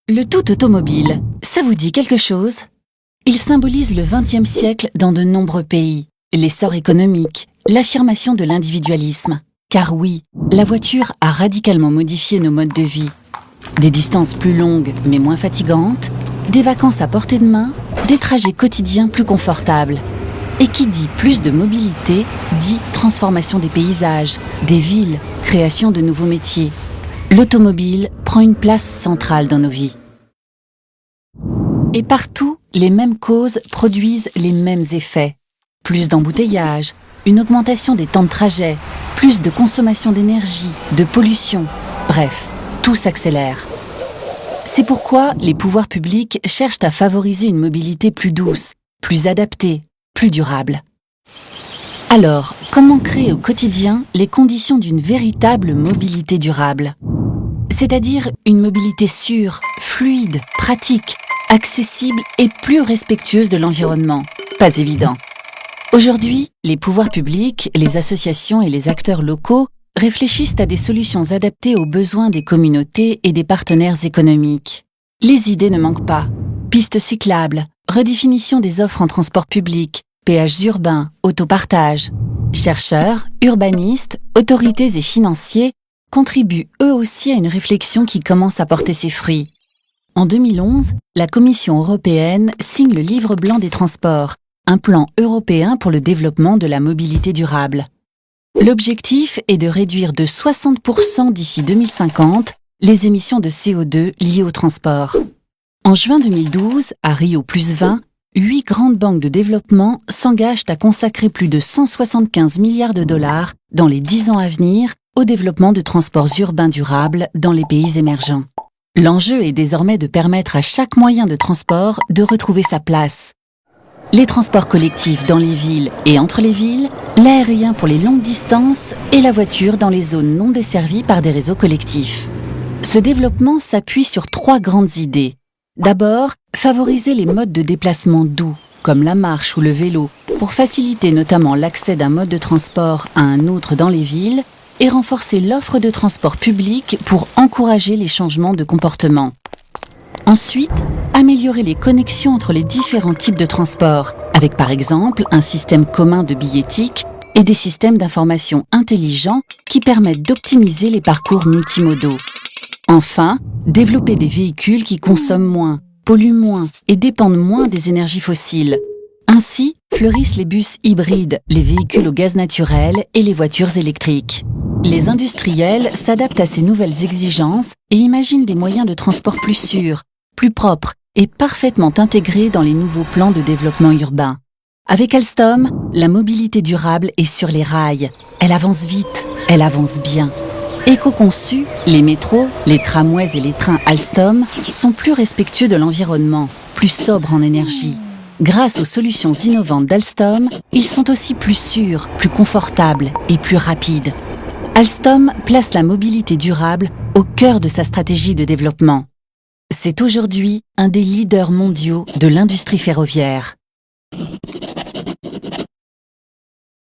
Le tout automobile, ça vous dit quelque chose? Il symbolise le XXe siècle dans de nombreux pays, l'essor économique, l'affirmation de l'individualisme. Car oui, la voiture a radicalement modifié nos modes de vie. Des distances plus longues mais moins fatigantes, des vacances à portée de main, des trajets quotidiens plus confortables. Et qui dit plus de mobilité, dit transformation des paysages, des villes, création de nouveaux métiers. L'automobile prend une place centrale dans nos vies. Et partout, les mêmes causes produisent les mêmes effets. Plus d'embouteillages, une augmentation des temps de trajet, plus de consommation d'énergie, de pollution. Bref, tout s'accélère. C'est pourquoi les pouvoirs publics cherchent à favoriser une mobilité plus douce, plus adaptée, plus durable. Alors, comment créer au quotidien les conditions d'une véritable mobilité durable? C'est-à-dire une mobilité sûre, fluide, pratique, accessible et plus respectueuse de l'environnement. Pas évident. Aujourd'hui, les pouvoirs publics, les associations et les acteurs locaux réfléchissent à des solutions adaptées aux besoins des communautés et des partenaires économiques. Les idées ne manquent pas. Pistes cyclables, redéfinition des offres en transport public, péages urbains, autopartage. Chercheurs, urbanistes, autorités et financiers contribuent eux aussi à une réflexion qui commence à porter ses fruits. En 2011, la Commission européenne signe le Livre blanc des transports, un plan européen pour le développement de la mobilité durable. L'objectif est de réduire de 60% d'ici 2050 les émissions de CO2 liées au transport. En juin 2012, à Rio+20, 8 grandes banques de développement s'engagent à consacrer plus de 175 milliards de dollars dans les 10 ans à venir au développement de transports urbains durables dans les pays émergents. L'enjeu est désormais de permettre à chaque moyen de transport de retrouver sa place. Les transports collectifs dans les villes et entre les villes, l'aérien pour les longues distances et la voiture dans les zones non desservies par des réseaux collectifs. Ce développement s'appuie sur 3 grandes idées. D'abord, favoriser les modes de déplacement doux, comme la marche ou le vélo, pour faciliter notamment l'accès d'un mode de transport à un autre dans les villes, et renforcer l'offre de transport public pour encourager les changements de comportement. Ensuite, améliorer les connexions entre les différents types de transport, avec par exemple un système commun de billettique et des systèmes d'information intelligents qui permettent d'optimiser les parcours multimodaux. Enfin, développer des véhicules qui consomment moins, polluent moins et dépendent moins des énergies fossiles. Ainsi, fleurissent les bus hybrides, les véhicules au gaz naturel et les voitures électriques. Les industriels s'adaptent à ces nouvelles exigences et imaginent des moyens de transport plus sûrs, plus propres et parfaitement intégrés dans les nouveaux plans de développement urbain. Avec Alstom, la mobilité durable est sur les rails. Elle avance vite, elle avance bien. Éco-conçus, les métros, les tramways et les trains Alstom sont plus respectueux de l'environnement, plus sobres en énergie. Grâce aux solutions innovantes d'Alstom, ils sont aussi plus sûrs, plus confortables et plus rapides. Alstom place la mobilité durable au cœur de sa stratégie de développement. C'est aujourd'hui un des leaders mondiaux de l'industrie ferroviaire.